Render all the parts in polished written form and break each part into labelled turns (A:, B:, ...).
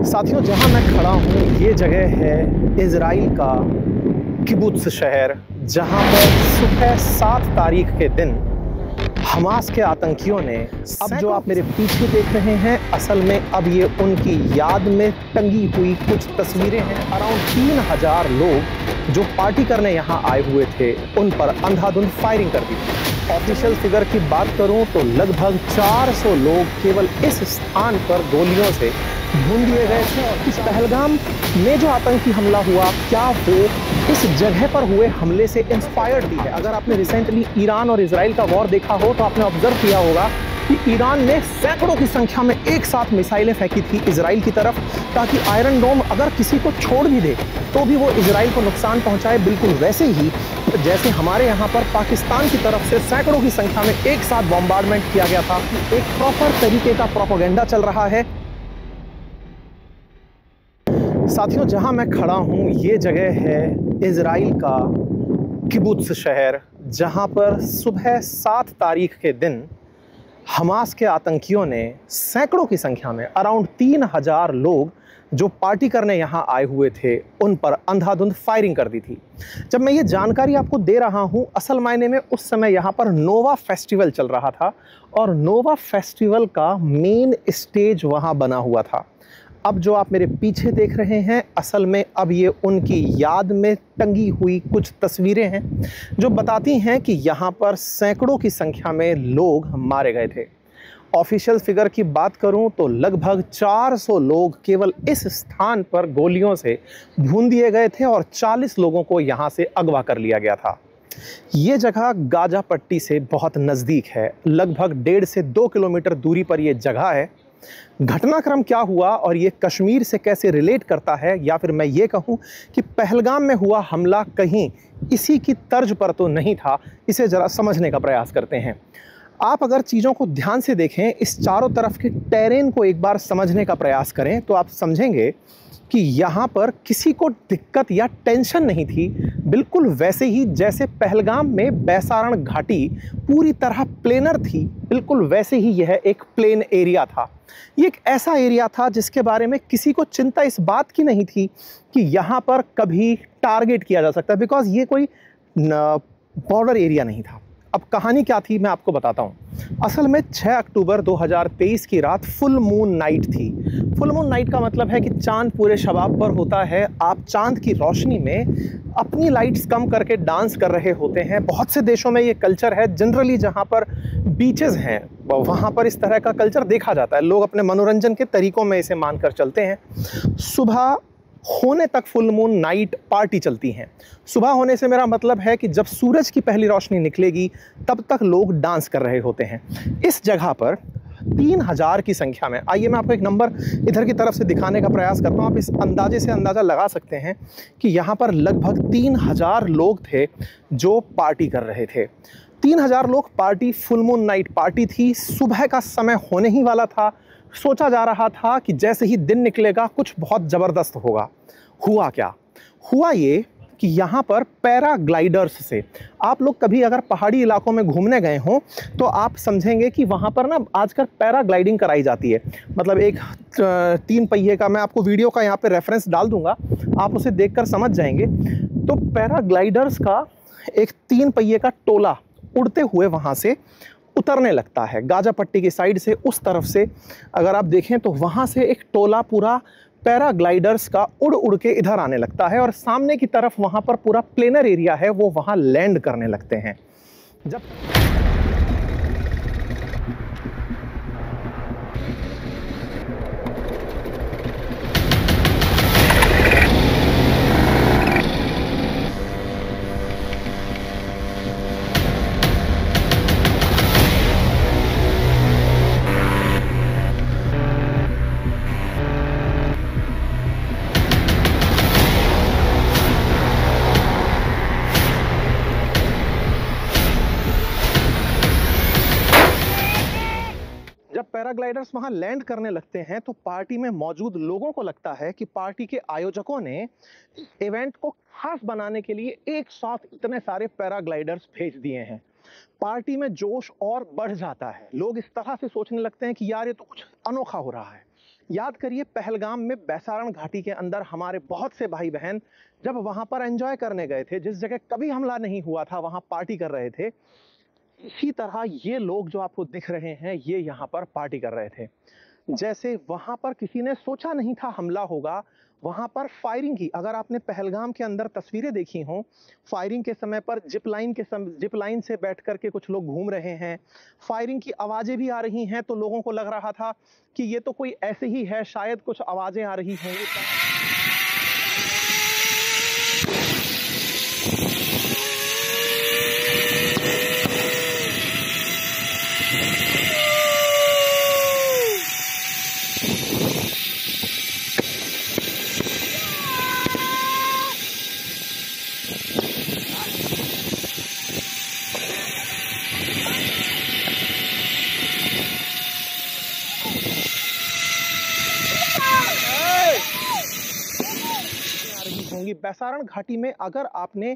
A: साथियों, जहां मैं खड़ा हूं ये जगह है इजराइल का किबुत्स शहर, जहां पर सुबह 7 तारीख के दिन हमास के आतंकियों ने, अब जो आप मेरे पीछे देख रहे हैं, असल में अब ये उनकी याद में टंगी हुई कुछ तस्वीरें हैं। अराउंड 3000 लोग जो पार्टी करने यहाँ आए हुए थे, उन पर अंधाधुंध फायरिंग कर दी थी। ऑफिशियल फिगर की बात करूं तो लगभग 400 लोग केवल इस स्थान पर गोलियों से भून दिए गए थे। और इस पहलगाम में जो आतंकी हमला हुआ, क्या वो इस जगह पर हुए हमले से इंस्पायर्ड भी है? अगर आपने रिसेंटली ईरान और इजराइल का वॉर देखा हो तो आपने ऑब्जर्व किया होगा कि ईरान ने सैकड़ों की संख्या में एक साथ मिसाइलें फेंकी थी इजराइल की तरफ, ताकि आयरन डोम अगर किसी को छोड़ भी दे तो भी वो इजराइल को नुकसान पहुंचाए। बिल्कुल वैसे ही जैसे हमारे यहाँ पर पाकिस्तान की तरफ से सैकड़ों की संख्या में एक साथ बॉम्बार्डमेंट किया गया था। एक प्रॉपर तरीके का प्रोपेगेंडा चल रहा है। साथियों, जहां मैं खड़ा हूं ये जगह है इजराइल का किबुत्स शहर, जहां पर सुबह 7 तारीख के दिन हमास के आतंकियों ने सैकड़ों की संख्या में, अराउंड 3000 लोग जो पार्टी करने यहाँ आए हुए थे, उन पर अंधाधुंध फायरिंग कर दी थी। जब मैं ये जानकारी आपको दे रहा हूँ, असल मायने में उस समय यहाँ पर नोवा फेस्टिवल चल रहा था और नोवा फेस्टिवल का मेन स्टेज वहाँ बना हुआ था। अब जो आप मेरे पीछे देख रहे हैं, असल में अब ये उनकी याद में टंगी हुई कुछ तस्वीरें हैं जो बताती हैं कि यहाँ पर सैकड़ों की संख्या में लोग मारे गए थे। ऑफिशियल फिगर की बात करूं तो लगभग 400 लोग केवल इस स्थान पर गोलियों से भून दिए गए थे और 40 लोगों को यहाँ से अगवा कर लिया गया था। ये जगह गाजा पट्टी से बहुत नज़दीक है, लगभग 1.5 से 2 किलोमीटर दूरी पर यह जगह है। घटनाक्रम क्या हुआ और ये कश्मीर से कैसे रिलेट करता है, या फिर मैं ये कहूँ कि पहलगाम में हुआ हमला कहीं इसी की तर्ज पर तो नहीं था, इसे ज़रा समझने का प्रयास करते हैं। आप अगर चीज़ों को ध्यान से देखें, इस चारों तरफ के टेरेन को एक बार समझने का प्रयास करें, तो आप समझेंगे कि यहाँ पर किसी को दिक्कत या टेंशन नहीं थी। बिल्कुल वैसे ही जैसे पहलगाम में बैसारण घाटी पूरी तरह प्लेनर थी, बिल्कुल वैसे ही यह एक प्लेन एरिया था। ये एक ऐसा एरिया था जिसके बारे में किसी को चिंता इस बात की नहीं थी कि यहाँ पर कभी टारगेट किया जा सकता है, बिकॉज ये कोई बॉर्डर एरिया नहीं था। अब कहानी क्या थी मैं आपको बताता हूँ। असल में 6 अक्टूबर 2023 की रात फुल मून नाइट थी। फुल मून नाइट का मतलब है कि चांद पूरे शबाब पर होता है। आप चांद की रोशनी में अपनी लाइट्स कम करके डांस कर रहे होते हैं। बहुत से देशों में ये कल्चर है। जनरली जहाँ पर बीचेस हैं वहाँ पर इस तरह का कल्चर देखा जाता है। लोग अपने मनोरंजन के तरीकों में इसे मानकर चलते हैं। सुबह होने तक फुल मून नाइट पार्टी चलती हैं। सुबह होने से मेरा मतलब है कि जब सूरज की पहली रोशनी निकलेगी तब तक लोग डांस कर रहे होते हैं। इस जगह पर 3000 की संख्या में, आइए मैं आपको एक नंबर इधर की तरफ से दिखाने का प्रयास करता हूँ। आप इस अंदाजे से अंदाज़ा लगा सकते हैं कि यहाँ पर लगभग 3000 लोग थे जो पार्टी कर रहे थे। 3000 लोग party, full moon night party थी। सुबह का समय होने ही वाला था। सोचा जा रहा था कि जैसे ही दिन निकलेगा कुछ बहुत ज़बरदस्त होगा। हुआ क्या? हुआ ये कि यहाँ पर पैराग्लाइडर्स से, आप लोग कभी अगर पहाड़ी इलाकों में घूमने गए हों तो आप समझेंगे कि वहाँ पर ना आजकल पैराग्लाइडिंग कराई जाती है। मतलब एक 3 पहिए का, मैं आपको वीडियो का यहाँ पे रेफरेंस डाल दूँगा, आप उसे देखकर समझ जाएंगे। तो पैराग्लाइडर्स का एक 3 पहिए का टोला उड़ते हुए वहाँ से उतरने लगता है। गाजा पट्टी की साइड से उस तरफ से अगर आप देखें तो वहाँ से एक टोला पूरा पैराग्लाइडर्स का उड़ उड़ के इधर आने लगता है और सामने की तरफ वहाँ पर पूरा प्लेनर एरिया है, वो वहाँ लैंड करने लगते हैं। जब पैराग्लाइडर्स वहां लैंड करने लगते हैं तो पार्टी में मौजूद लोगों को लगता है कि पार्टी के आयोजकों ने इवेंट को खास बनाने के लिए एक साथ इतने सारे पैराग्लाइडर्स भेज दिए हैं। पार्टी में जोश और बढ़ जाता है। लोग इस तरह से सोचने लगते हैं कि यार ये तो कुछ अनोखा हो रहा है, याद करिए पहलगाम में बैसारण घाटी के अंदर हमारे बहुत से भाई बहन जब वहां पर एंजॉय करने गए थे, जिस जगह कभी हमला नहीं हुआ था वहां पार्टी कर रहे थे। इसी तरह ये लोग जो आपको दिख रहे हैं ये यहाँ पर पार्टी कर रहे थे। जैसे वहां पर किसी ने सोचा नहीं था हमला होगा, वहां पर फायरिंग की। अगर आपने पहलगाम के अंदर तस्वीरें देखी हों, फायरिंग के समय पर जिप लाइन से बैठ करके कुछ लोग घूम रहे हैं, फायरिंग की आवाजें भी आ रही हैं, तो लोगों को लग रहा था कि ये तो कोई ऐसे ही है, शायद कुछ आवाजें आ रही होंगी। बैसारण घाटी में अगर आपने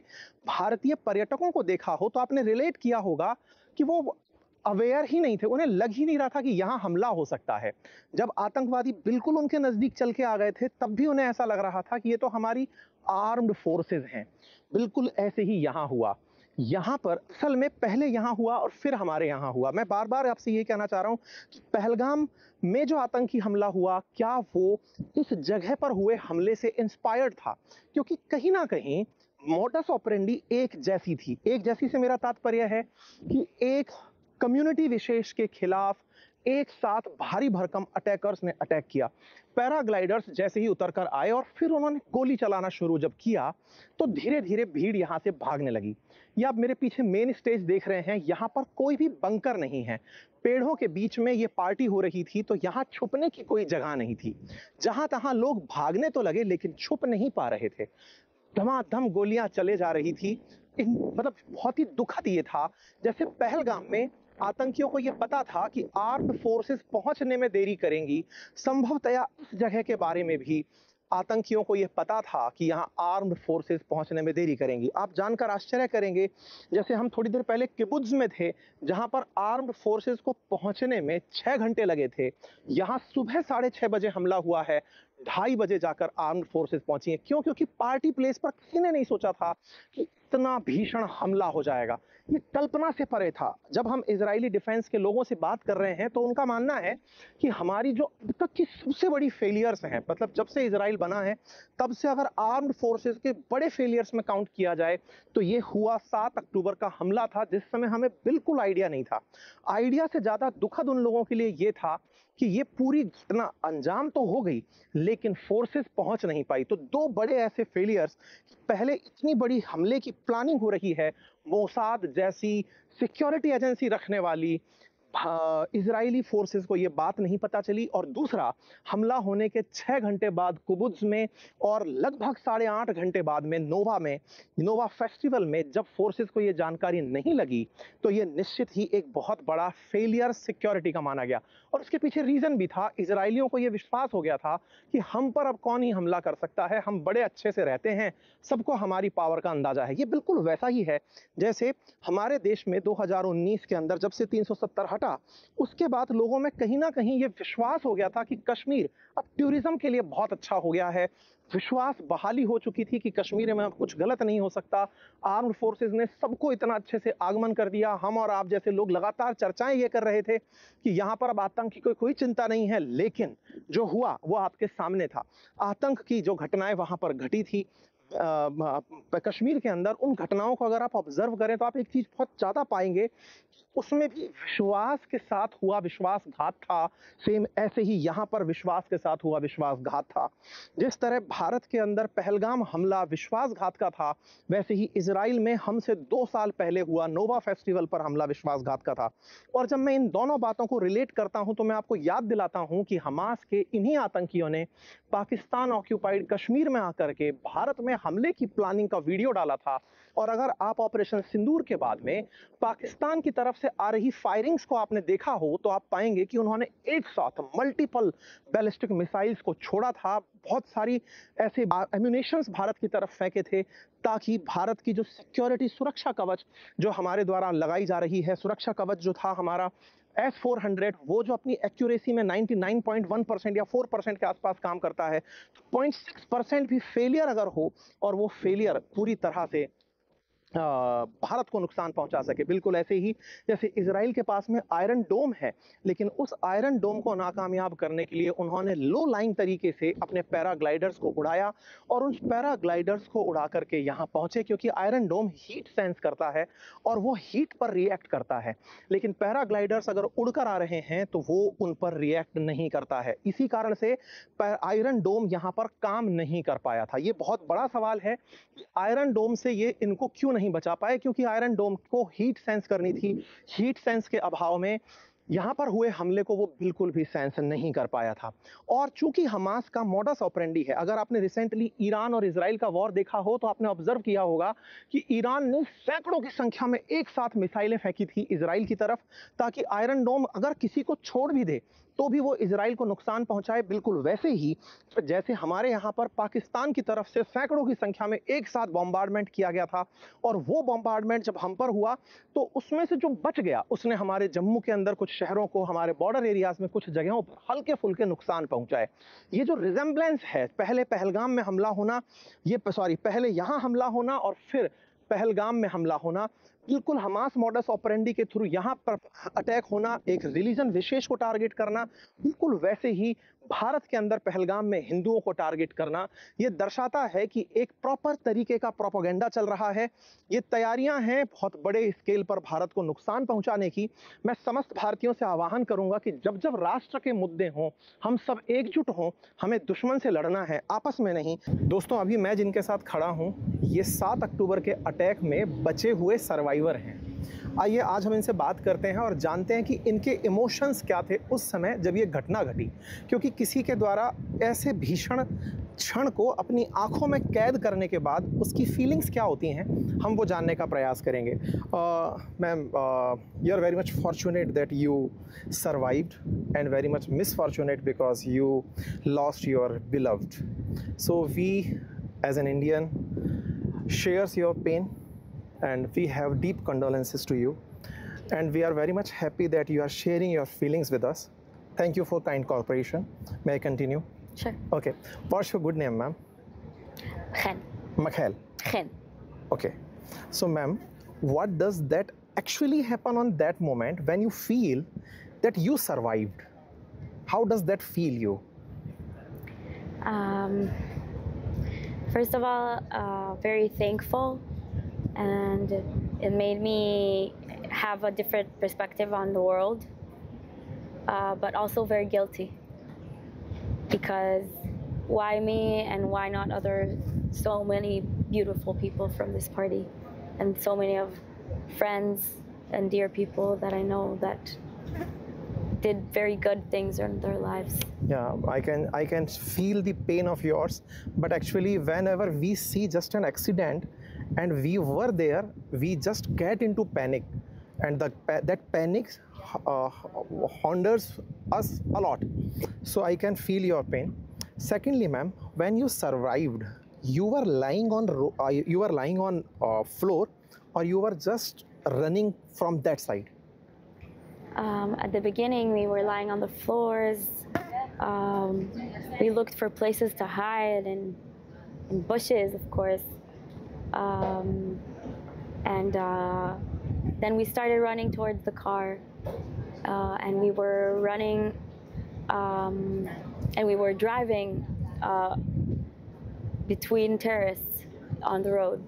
A: भारतीय पर्यटकों को देखा हो तो आपने रिलेट किया होगा कि वो अवेयर ही नहीं थे, उन्हें लग ही नहीं रहा था कि यहां हमला हो सकता है। जब आतंकवादी बिल्कुल उनके नजदीक चल के आ गए थे तब भी उन्हें ऐसा लग रहा था कि ये तो हमारी आर्म्ड फोर्सेस हैं। बिल्कुल ऐसे ही यहां हुआ। यहाँ पर असल में पहले यहाँ हुआ और फिर हमारे यहाँ हुआ। मैं बार बार आपसे ये कहना चाह रहा हूँ कि पहलगाम में जो आतंकी हमला हुआ, क्या वो इस जगह पर हुए हमले से इंस्पायर्ड था? क्योंकि कहीं ना कहीं मोडस ऑपरेंडी एक जैसी थी। एक जैसी से मेरा तात्पर्य है कि एक कम्युनिटी विशेष के खिलाफ एक साथ भारी भरकम अटैकर्स ने अटैक किया। पैराग्लाइडर्स जैसे ही उतरकर आए और फिर उन्होंने गोली चलाना शुरू जब किया तो धीरे धीरे भीड़ यहां से भागने लगी। ये आप मेरे पीछे मेन स्टेज देख रहे हैं, यहां पर कोई भी बंकर नहीं है। पेड़ों के बीच में ये पार्टी हो रही थी तो यहां छुपने की कोई जगह नहीं थी। जहां तहां लोग भागने तो लगे लेकिन छुप नहीं पा रहे थे। धमाधम गोलियां चले जा रही थी। मतलब बहुत ही दुखद ये था, जैसे पहलगाम में आतंकियों को यह पता था कि आर्म्ड फोर्सेस पहुंचने में देरी करेंगी। संभवतया इस जगह के बारे में भी आतंकियों को यह पता था कि यहां आर्म्ड फोर्सेस पहुंचने में देरी करेंगी। आप जानकर आश्चर्य करेंगे, जैसे हम थोड़ी देर पहले किबुत्ज में थे जहां पर आर्म्ड फोर्सेस को पहुंचने में 6 घंटे लगे थे, यहां सुबह 6:30 बजे हमला हुआ है, 2:30 बजे जाकर आर्म्ड फोर्सेस पहुंची है। क्यों? क्योंकि पार्टी प्लेस पर किसी ने नहीं सोचा था कि इतना भीषण हमला हो जाएगा। ये कल्पना से परे था। जब हम इजरायली डिफेंस के लोगों से बात कर रहे हैं तो उनका मानना है कि हमारी जो अब तक की सबसे बड़ी फेलियर्स हैं, मतलब जब से इजराइल बना है तब से अगर आर्म्ड फोर्सेस के बड़े फेलियर्स में काउंट किया जाए तो ये हुआ 7 अक्टूबर का हमला था, जिस समय हमें बिल्कुल आइडिया नहीं था। आइडिया से ज्यादा दुखद उन लोगों के लिए ये था कि ये पूरी घटना अंजाम तो हो गई लेकिन फोर्सेस पहुंच नहीं पाई। तो 2 बड़े ऐसे फेलियर्स, पहले इतनी बड़ी हमले की प्लानिंग हो रही है, मोसाद जैसी सिक्योरिटी एजेंसी रखने वाली इजरायली फोर्सेस को यह बात नहीं पता चली, और दूसरा हमला होने के 6 घंटे बाद कुबुत्ज में और लगभग 8.5 घंटे बाद में नोवा फेस्टिवल में जब फोर्सेस को यह जानकारी नहीं लगी तो यह निश्चित ही एक बहुत बड़ा फेलियर सिक्योरिटी का माना गया। और उसके पीछे रीजन भी था, इजरायलियों को यह विश्वास हो गया था कि हम पर अब कौन ही हमला कर सकता है, हम बड़े अच्छे से रहते हैं, सबको हमारी पावर का अंदाजा है। ये बिल्कुल वैसा ही है जैसे हमारे देश में 2019 के अंदर जब से 370 हटा, उसके बाद लोगों में कहीं ना कहीं ये विश्वास हो गया था कि कश्मीर अब टूरिज्म के लिए बहुत अच्छा हो गया है। विश्वास बहाली हो चुकी थी कि कश्मीर में अब कुछ गलत नहीं हो सकता। आर्म्ड फोर्सेस ने सबको इतना अच्छे से आगमन कर दिया। हम और आप जैसे लोग लगातार चर्चाएं ये कर रहे थे कि यहाँ पर अब आतंक की कोई चिंता नहीं है, लेकिन जो हुआ वो आपके सामने था। आतंक की जो घटनाएं वहां पर घटी थी कश्मीर के अंदर, उन घटनाओं को अगर आप ऑब्जर्व करें तो आप एक चीज बहुत ज्यादा पाएंगे, उसमें भी विश्वास के साथ हुआ विश्वासघात था। सेम ऐसे ही यहां पर विश्वास के साथ हुआ विश्वासघात था। जिस तरह भारत के अंदर पहलगाम हमला विश्वासघात का था, वैसे ही इजराइल में हमसे 2 साल पहले हुआ नोवा फेस्टिवल पर हमला विश्वासघात का था। और जब मैं इन दोनों बातों को रिलेट करता हूं तो मैं आपको याद दिलाता हूं कि हमास के इन्हीं आतंकियों ने पाकिस्तान ऑक्यूपाइड कश्मीर में आकर के भारत में हमले की प्लानिंग का वीडियो डाला था। और अगर आप ऑपरेशन सिंदूर के बाद में पाकिस्तान की तरफ से आ रही फायरिंग्स को आपने देखा हो तो आप पाएंगे कि उन्होंने एक साथ मल्टीपल बैलिस्टिक मिसाइल्स को छोड़ा था। बहुत सारी ऐसे एम्यूनेशंस भारत की तरफ फेंके थे ताकि भारत की जो सिक्योरिटी सुरक्षा कवच जो हमारे द्वारा लगाई जा रही है, सुरक्षा कवच जो था हमारा S-400 वो जो अपनी एक्यूरेसी में 99.1% या 4% के आसपास काम करता है, तो 0.6% भी फेलियर अगर हो और वो फेलियर पूरी तरह से भारत को नुकसान पहुंचा सके, बिल्कुल ऐसे ही जैसे इजराइल के पास में आयरन डोम है, लेकिन उस आयरन डोम को नाकामयाब करने के लिए उन्होंने लो लाइन तरीके से अपने पैराग्लाइडर्स को उड़ाया और उन पैराग्लाइडर्स को उड़ा करके यहाँ पहुंचे, क्योंकि आयरन डोम हीट सेंस करता है और वो हीट पर रिएक्ट करता है, लेकिन पैराग्लाइडर्स अगर उड़कर आ रहे हैं तो वो उन पर रिएक्ट नहीं करता है। इसी कारण से आयरन डोम यहाँ पर काम नहीं कर पाया था। ये बहुत बड़ा सवाल है कि आयरन डोम से ये इनको क्यों नहीं बचा पाए, क्योंकि आयरन डोम को हीट सेंस करनी थी। हीट सेंस के अभाव में यहाँ पर हुए हमले को वो बिल्कुल भी सेंस नहीं कर पाया था। और चूंकि हमास का मॉडस ऑपरेंडी है, अगर आपने रिसेंटली ईरान और इजराइल का वॉर देखा हो तो आपने ऑब्जर्व किया होगा कि ईरान ने सैकड़ों की संख्या में एक साथ मिसाइलें फेंकी थी इजराइल की तरफ, ताकि आयरन डोम अगर किसी को छोड़ भी दे तो भी वो इजराइल को नुकसान पहुंचाए। बिल्कुल वैसे ही जैसे हमारे यहाँ पर पाकिस्तान की तरफ से सैकड़ों की संख्या में एक साथ बॉम्बार्डमेंट किया गया था, और वो बॉम्बार्डमेंट जब हम पर हुआ तो उसमें से जो बच गया उसने हमारे जम्मू के अंदर कुछ शहरों को, हमारे बॉर्डर एरियाज में कुछ जगहों पर हल्के फुल्के नुकसान पहुंचाए। ये जो रिजेम्बलेंस है, पहले पहलगाम में हमला होना, पहले यहाँ हमला होना और फिर पहलगाम में हमला होना, बिल्कुल हमास मॉडस ऑपरेंडी के थ्रू यहाँ पर अटैक होना, एक रिलीजन विशेष को टारगेट करना, बिल्कुल वैसे ही भारत के अंदर पहलगाम में हिंदुओं को टारगेट करना, ये दर्शाता है कि एक प्रॉपर तरीके का प्रोपेगेंडा चल रहा है। ये तैयारियां हैं बहुत बड़े स्केल पर भारत को नुकसान पहुंचाने की। मैं समस्त भारतीयों से आह्वान करूंगा कि जब जब राष्ट्र के मुद्दे हों हम सब एकजुट हों, हमें दुश्मन से लड़ना है, आपस में नहीं। दोस्तों, अभी मैं जिनके साथ खड़ा हूं ये 7 अक्टूबर के अटैक में बचे हुए सर्वाइवर हैं। आइए आज हम इनसे बात करते हैं और जानते हैं कि इनके इमोशंस क्या थे उस समय जब ये घटना घटी, क्योंकि किसी के द्वारा ऐसे भीषण क्षण को अपनी आंखों में कैद करने के बाद उसकी फीलिंग्स क्या होती हैं, हम वो जानने का प्रयास करेंगे। Ma'am, you are very much fortunate that you survived and very much misfortunate because you lost your beloved. So we as an Indian shares your pain and we have deep condolences to you, and we are very much happy that you are sharing your feelings with us. Thank you for kind cooperation. May I continue?
B: Sure.
A: Okay. What's your good name, ma'am?
B: Khen.
A: Makhel.
B: Khen.
A: Okay. So, ma'am, what does that actually happen on that moment when you feel that you survived? How does that feel you?
B: First of all, very thankful, and it made me have a different perspective on the world, but also very guilty, because why me and why not so many beautiful people from this party, and so many of friends and dear people that I know that did very good things in their lives.
A: Yeah, I can feel the pain of yours, but actually whenever we see just an accident and we were there, we just get into panic, and that panic haunts us a lot. So I can feel your pain. Secondly, ma'am, when you survived, you were lying on floor, or you were just running from that side?
B: At the beginning, we were lying on the floors. We looked for places to hide, and in bushes, of course. And then we started running towards the car, and we were running, and we were driving between terraces on the road.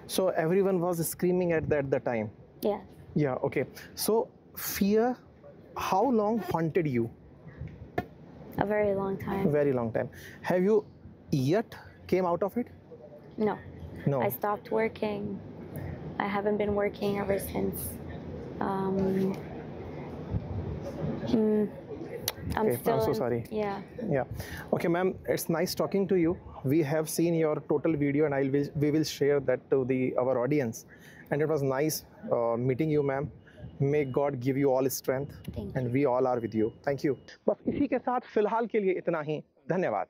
A: So everyone was screaming at the time?
B: Yeah.
A: Yeah, okay. So fear, how long haunted you?
B: A very long time.
A: Very long time. Have you yet came out of it?
B: No.
A: No.
B: I stopped working. I haven't been working ever since. I'm
A: Okay,
B: still.
A: I'm so sorry.
B: Yeah.
A: Yeah. Okay, ma'am, it's nice talking to you. We have seen your total video, and we will share that to our audience. And it was nice meeting you, ma'am. May God give you all strength.
B: Thank you.
A: And we all are with you. Thank you. बस इसी के साथ फिलहाल के लिए इतना ही। धन्यवाद।